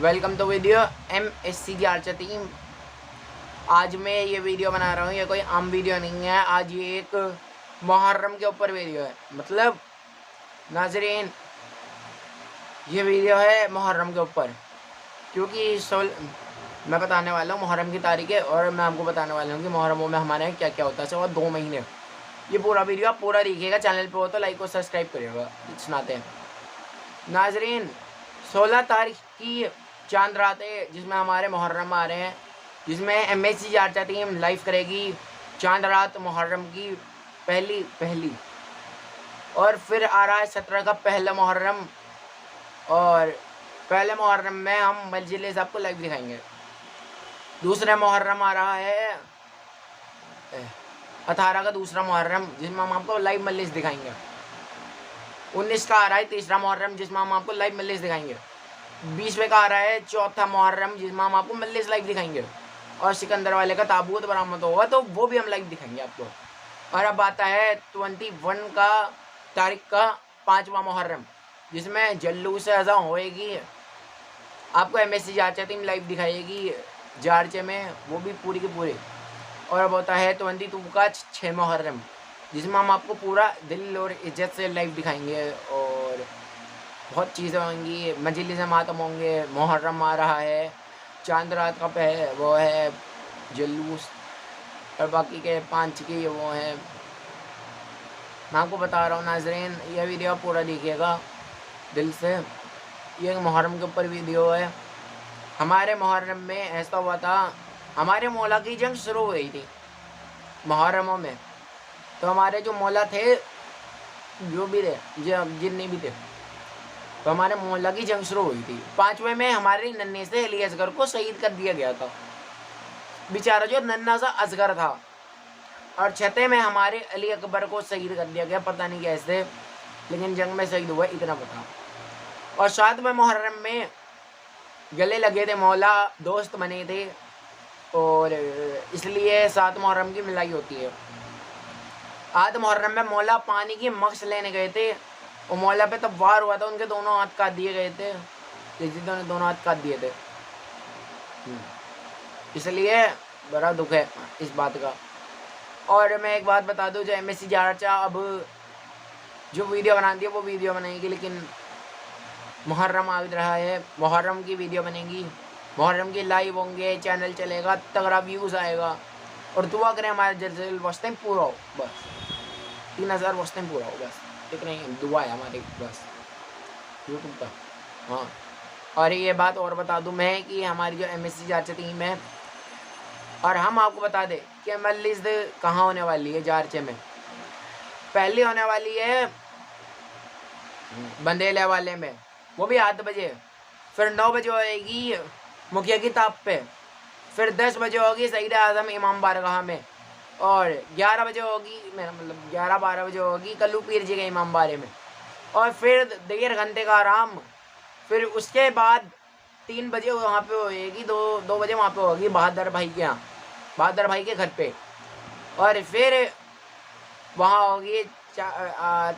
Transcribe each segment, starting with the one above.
Welcome to video MSC की Archer team. आज मैं ये वीडियो बना रहा हूँ। ये कोई आम वीडियो नहीं है। आज ये एक मुहर्रम के ऊपर वीडियो है। मतलब नाजरीन, ये वीडियो है मुहर्रम के ऊपर, क्योंकि मैं बताने वाला हूँ मुहर्रम की तारीख है और मैं आपको बताने वाला हूँ कि मुहर्रमों में हमारे यहाँ क्या क्या होता है। सिर्फ 2 महीने। ये पूरा वीडियो आप पूरा देखिएगा। चैनल पे हो तो लाइक और सब्सक्राइब करिएगा। सुनाते हैं नाजरीन। 16 तारीख की चांद रात है जिसमें हमारे मुहर्रम आ रहे हैं, जिसमें MSC आर्चर टीम लाइव करेगी चांद रात मुहर्रम की पहली। और फिर आ रहा है 17 का पहला मुहर्रम, और पहले मुहर्रम में हम मजलिस आपको लाइव दिखाएंगे। दूसरा मुहर्रम आ रहा है 18 का दूसरा मुहर्रम, जिसमें हम आपको लाइव मजलिस दिखाएंगे। 19 का आ रहा है तीसरा मुहर्रम, जिसमें हम आपको लाइव मजलिस दिखाएंगे। 20वें का आ रहा है चौथा मुहर्रम, जिसमें हम आपको मजलिस लाइव दिखाएंगे। और सिकंदर वाले का ताबूत बरामद होगा तो वो भी हम लाइव दिखाएंगे आपको। और अब आता है 21 का तारीख का 5वां मुहर्रम, जिसमें जुलूस अज़ा होएगी। आपको MSC आर्चर टीम लाइव दिखाएगी जारचे में, वो भी पूरी की पूरी। और अब होता है 22 का 6 मुहर्रम, जिसमें हम आपको पूरा दिल और इज्जत से लाइव दिखाएंगे। और बहुत चीज़ें होंगी, मजलिस मातम होंगे। मुहर्रम आ रहा है, चांद रात का वो है जुलूस, और बाकी के 5 के वो हैं। मैं आपको बता रहा हूँ नाजरीन, यह वीडियो पूरा देखिएगा दिल से। ये मुहर्रम के ऊपर वीडियो है। हमारे मुहर्रम में ऐसा हुआ था, हमारे मौला की जंग शुरू हुई थी मुहर्रमों में। तो हमारे जो मौला थे, जो भी थे, जितने भी थे, तो हमारे मौला की जंग शुरू हुई थी। 5वें में हमारे नन्हे से अली असगर को शहीद कर दिया गया था, बेचारा जो नन्हा सा असगर था। और 6वें में हमारे अली अकबर को शहीद कर दिया गया, पता नहीं कैसे, लेकिन जंग में शहीद हुआ, इतना पता। और 7वें मुहर्रम में गले लगे थे मौला, दोस्त बने थे, और इसलिए 7 मुहर्रम की मिलाई होती है। 8 मुहर्रम में मौला पानी की मक्स लेने गए थे, और मौला पे तब वार हुआ था, उनके दोनों हाथ काट दिए गए थे। यजीदों ने दोनों हाथ काट दिए थे, इसलिए बड़ा दुख है इस बात का। और मैं एक बात बता दूं, जो MSC आर्चर अब जो वीडियो बनाती है वो वीडियो बनाएगी, लेकिन मुहर्रम आ रहा है, मुहर्रम की वीडियो बनेगी, मुहर्रम की लाइव होंगे, चैनल चलेगा, तगड़ा व्यूज़ आएगा। और दुआ करें हमारे जल्द वॉच टाइम पूरा हो, बस 3000 वॉच टाइम पूरा हो, बस इतना ही दुआ है हमारी, बस यूट्यूब का। हाँ, और ये बात और बता दूं मैं कि हमारी जो MSC आर्चर टीम है, और हम आपको बता दें कि मजलिस कहाँ होने वाली है जारचे में। पहली होने वाली है बंदेले वाले में, वो भी 8 बजे। फिर 9 बजे होएगी मुखिया की ताप पे। फिर 10 बजे होगी सईद आज़म इमाम बारगाह में। और 11 बजे होगी, मेरा मतलब 11-12 बजे होगी कल्लू पीर जी के इमाम बारे में। और फिर 1.5 घंटे का आराम। फिर उसके बाद 3 बजे वहाँ पे होएगी, 2 बजे वहाँ पे होगी बहादुर भाई के यहाँ, बहादुर भाई के घर पे। और फिर वहाँ होगी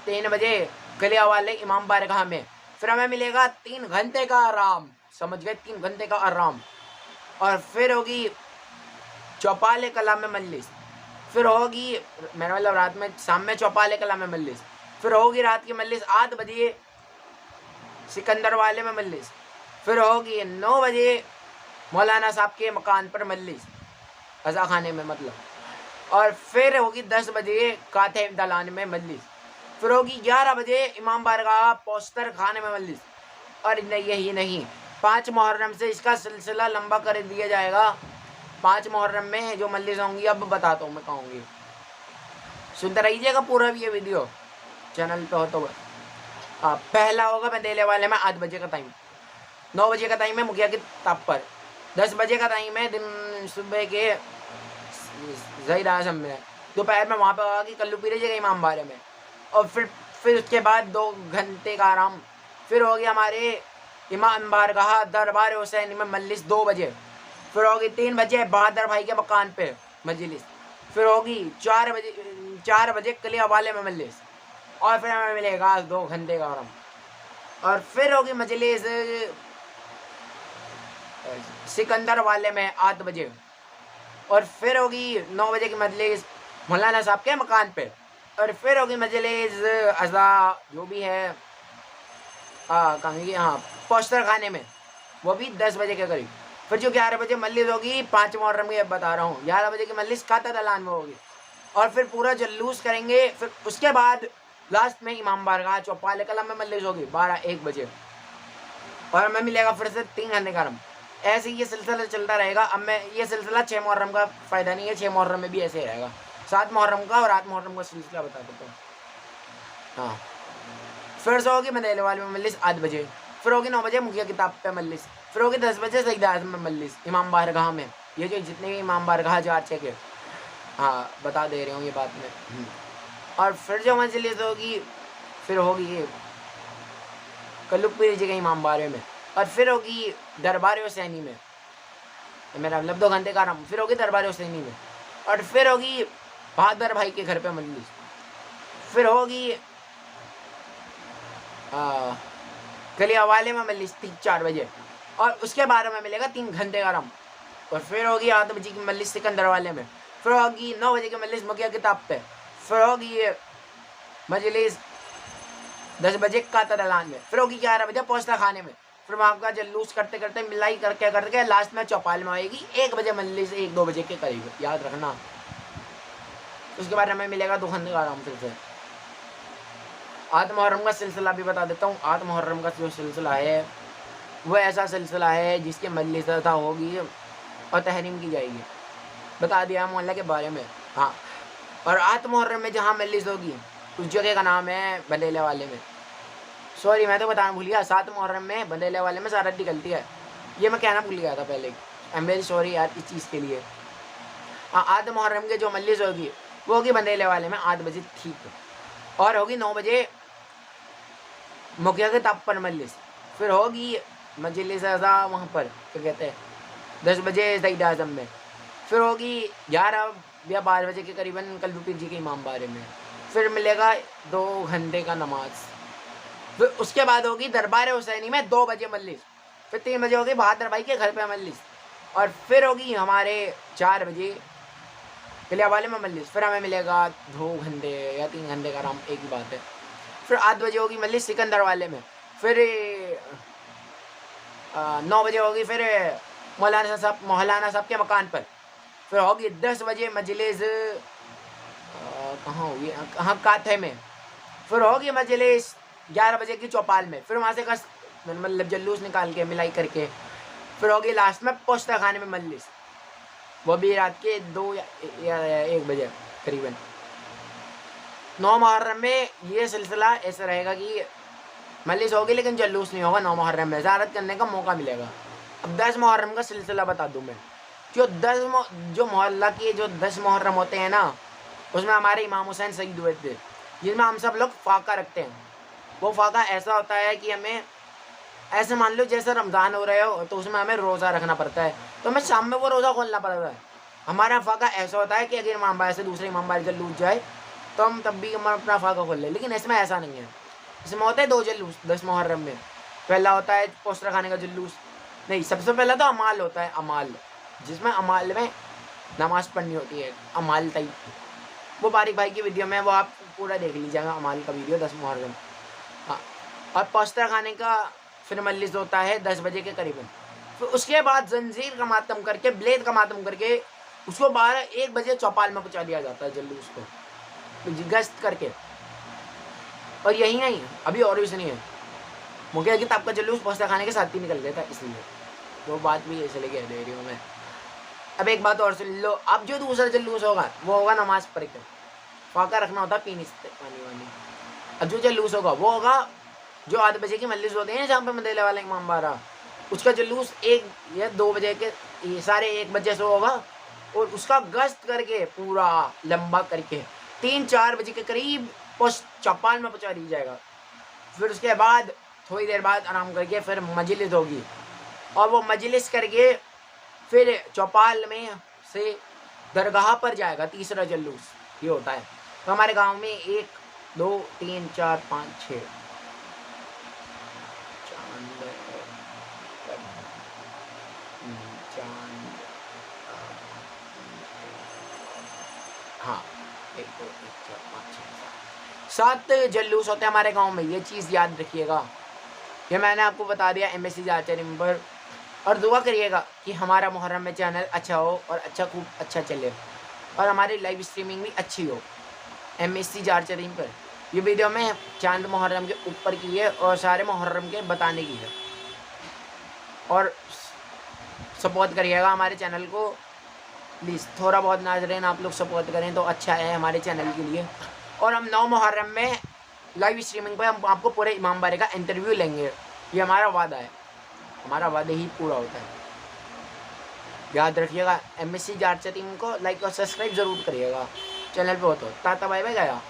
3 बजे कलिया वाले इमाम बारगाह में। फिर हमें मिलेगा 3 घंटे का आराम, समझ गए, 3 घंटे का आराम। और फिर होगी चौपाले कला में मजलिस। फिर होगी, मेरा मतलब रात में, शाम में चौपाले कला में मजलिस। फिर होगी रात की मजलिस 8 बजे सिकंदर वाले में मजलिस। फिर होगी 9 बजे मौलाना साहब के मकान पर मजलिस, अज़ा खाने में मतलब। और फिर होगी 10 बजे काथे दलान में मजलिस। फिर होगी 11 बजे इमाम बारगाह पोस्टर खाने में मजलिस। और यही नहीं, 5 मुहर्रम से इसका सिलसिला लंबा कर दिया जाएगा। 5 मुहर्रम में जो मजलिस होंगी, अब बताता हूँ मैं कहूँगी, सुनते रहिएगा पूरा भी ये वीडियो, चैनल पे हो तो। पहला होगा बंदेले वाले में 8 बजे का टाइम। 9 बजे का टाइम है मुखिया की ताप पर। 10 बजे का टाइम है दिन सुबह के ज़हीद आज़म में। दोपहर में वहाँ पर होगा कि कल्लू पीर जी के इमाम बारे में। और फिर उसके बाद 2 घंटे का आराम। फिर होगी हमारे इमाम बारगाह दरबार हुसैन में मजलिस 2 बजे। फिर होगी 3 बजे बहादुर भाई के मकान पे मजलिस। फिर होगी 4 बजे कलिया वाले में मजलिस। और फिर हमें मिलेगा 2 घंटे का आराम। और फिर होगी मजलिस सिकंदर वाले में 8 बजे। और फिर होगी 9 बजे की मजलिस मौलाना साहब के मकान पे। और फिर होगी मजलिस अज़ा जो भी है हाँ पोस्टर खाने में, वो भी 10 बजे के करीब। फिर जो 11 बजे मजलिस होगी 5 मुहर्रम की, अब बता रहा हूँ 11 बजे की मजलिस काता दलान में होगी। और फिर पूरा जुलूस करेंगे। फिर उसके बाद लास्ट में इमाम बारगाह चौपाल कलम में मजलिस होगी 12-1 बजे। और हमें मिलेगा फिर से 3 घंटे का आराम। ऐसे ही ये सिलसिला चलता रहेगा। अब मैं ये सिलसिला 6 मुहर्रम का फ़ायदा नहीं है, 6 मुहर्रम में भी ऐसे ही रहेगा। 7 मुहर्रम का और 8 मुहर्रम का सिलसिला बता देता हूँ। हाँ, फिर से होगी मदीने वाले में मजलिस 8 बजे। फिर होगी 9 बजे मुखिया किताब पे मजलिस। फिर होगी 10 बजे सईद आज़म में मजलिस इमाम बारगाह में। ये जो जितने भी इमाम बारगाह 4-6 के, हाँ बता दे रही हूँ ये बात में। और फिर जो मजलिस होगी फिर होगी कल्लुक पीर जी के इमाम बारे में। और फिर होगी दरबार हुसैनी में, मेरा मतलब 2 घंटे का आराम। फिर होगी दरबार हुसैनी में। और फिर होगी बहादुर भाई के घर पे मजलिस। फिर होगी गली वाले में मजलिस 4 बजे। और उसके बाद में मिलेगा 3 घंटे का आराम। और फिर होगी 8 बजे की मजलिस सिकंदर वाले में। फिर होगी 9 बजे की मजलिस मुखिया किताब पे। फिर होगी मजलिस 10 बजे काता दलान में। फिर होगी 11 बजे पोस्ता खाने में। फिर वहाँ का जलूस करते करते मिलाई करके लास्ट में चौपाल में आएगी 1 बजे मजलिस, 1-2 बजे के करीब, याद रखना। उसके बाद हमें मिलेगा 2 घंटे का आराम। फिर से 8 मुहर्रम का सिलसिला भी बता देता हूँ। 8 मुहर्रम का जो सिलसिला है वो ऐसा सिलसिला है जिसकी मजलिस होगी और तहरीम की जाएगी। बता दिया मोहल्ला के बारे में। हाँ, और 8 मुहर्रम में जहाँ मजलिस होगी उस जगह का नाम है बंदेले वाले में। सॉरी, मैं तो बताना भूल गया। 7 मुहर्रम में बंदेले वाले में सारा निकलती है, ये मैं कहना भूल गया था पहले। आई एम वेरी सॉरी यार इस चीज़ के लिए। हाँ, 8 मुहर्रम के जो मजलिस होगी वो होगी बंदेले वाले में 8 बजे, ठीक। और होगी 9 बजे मुखिया के ताप पर मजलिस। फिर होगी मजलिस अज़ा वहाँ पर क्या कहते हैं 10 बजे सईद आज़म में। फिर होगी 11 या 12 बजे के करीबन कल्लुक पीर जी के इमाम बारे में। फिर मिलेगा 2 घंटे का नमाज। फिर उसके बाद होगी दरबार हुसैनी में 2 बजे मजलिस। फिर 3 बजे होगी बहादुर भाई के घर पे मजलिस। और फिर होगी हमारे 4 बजे किले वाले में मजलिस। फिर हमें मिलेगा 2 घंटे या 3 घंटे का आराम, एक ही बात है। फिर 8 बजे होगी मजलिस सिकंदर वाले में। फिर 9 बजे होगी फिर मौलाना साहब के मकान पर। फिर होगी 10 बजे मजलिस कहाँ होगी, हाँ काथे में। फिर होगी मजलिस 11 बजे की चौपाल में। फिर वहाँ से मतलब जलूस निकाल के मिलाई करके फिर होगी लास्ट में पोस्ता खाने में मजलिस, वो भी रात के 2 या 1 बजे करीबन। 9 मुहर्रम में ये सिलसिला ऐसा रहेगा कि मजलिस होगी लेकिन जलूस नहीं होगा। 9 मुहर्रम में ज़ियारत करने का मौका मिलेगा। अब 10 मुहर्रम का सिलसिला बता दूँ मैं। जो मोहल्ला के जो 10 मुहर्रम होते हैं ना, उसमें हमारे इमाम हुसैन शहीद हुए थे, जिसमें हम सब लोग फाका रखते हैं। वो फाका ऐसा होता है कि हमें ऐसे मान लो जैसे रमज़ान हो रहे हो तो उसमें हमें रोज़ा रखना पड़ता है, तो हमें शाम में वो रोज़ा खोलना पड़ता है। हमारा फाका ऐसा होता है कि अगर इमाम बार से दूसरे इमाम बार जलूस जाए तो हम तब भी हम अपना फाका खोल लें, लेकिन इसमें ऐसा नहीं है। इसमें होता है 2 जलूस 10 मुहर्रम में। पहला होता है पोस्टर खाने का जुलूस, नहीं सबसे पहला तो अमाल होता है, अमाल, जिसमें अमाल में नमाज़ पढ़नी होती है, अमाल टाइप। वो बारिक भाई की वीडियो में वो आप पूरा देख लीजिएगा, अमाल का वीडियो 10 मुहर्रम। हाँ, और पोस्टर खाने का फिर मजलिस होता है 10 बजे के करीबन। फिर उसके बाद जंजीर का मातम करके, ब्लेड का मातम करके उसको 12-1 बजे चौपाल में पहुँचा दिया जाता है जलूस को गश्त करके। और यही नहीं, अभी और भी सुनिए, मुखिया किताब का जलूस पोस्टर खाने के साथ ही निकल गया था, इसलिए वो बात भी ऐसे लेके दे रही हूँ मैं। अब एक बात और सुन लो, अब जो दूसरा जलूस होगा वो होगा नमाज पढ़ के, फाका रखना होता पीने से पानी वानी। अब जो जलूस होगा वो होगा जो 8 बजे की मजलिस होती है ना, जहाँ पे मदीने वाला इमाम बारगाह, उसका जलूस 1 या 2 बजे के सारे 1 बजे से होगा। और उसका गश्त करके पूरा लंबा करके 3-4 बजे के करीब चौपाल में पहुँचा दिया जाएगा। फिर उसके बाद थोड़ी देर बाद आराम करके फिर मजलिस होगी, और वो मजलिस करके फिर चौपाल में से दरगाह पर जाएगा तीसरा जलूस। ये होता है। तो हमारे गांव में 1 2 3 4 5 6 हाँ 1 2 3 4 5 6 7 जल्लूस होते हैं हमारे गांव में, ये चीज़ याद रखिएगा। ये मैंने आपको बता दिया MSC आर्चरी पर। और दुआ करिएगा कि हमारा मुहर्रम में चैनल अच्छा हो और खूब अच्छा चले और हमारी लाइव स्ट्रीमिंग भी अच्छी हो MSC आर्चरी पर। ये वीडियो में चांद मुहर्रम के ऊपर की है और सारे मुहर्रम के बताने की है। और सपोर्ट करिएगा हमारे चैनल को प्लीज़, थोड़ा बहुत नाज़रीन आप लोग सपोर्ट करें तो अच्छा है हमारे चैनल के लिए। और हम 9 मुहर्रम में लाइव स्ट्रीमिंग पर हम आपको पूरे इमाम बारे का इंटरव्यू लेंगे, ये हमारा वादा है, हमारा वादा ही पूरा होता है। याद रखिएगा MSC आर्चरी को लाइक और सब्सक्राइब ज़रूर करिएगा, चैनल पे हो तो। टाटा बाय बाय गया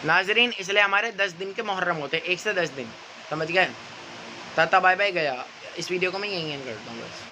नाजरीन, इसलिए हमारे 10 दिन के मुहर्रम होते हैं, 1 से 10 दिन, समझ गए। टाटा बाय बाय गया। इस वीडियो को मैं यहीं एंड करता हूँ बस।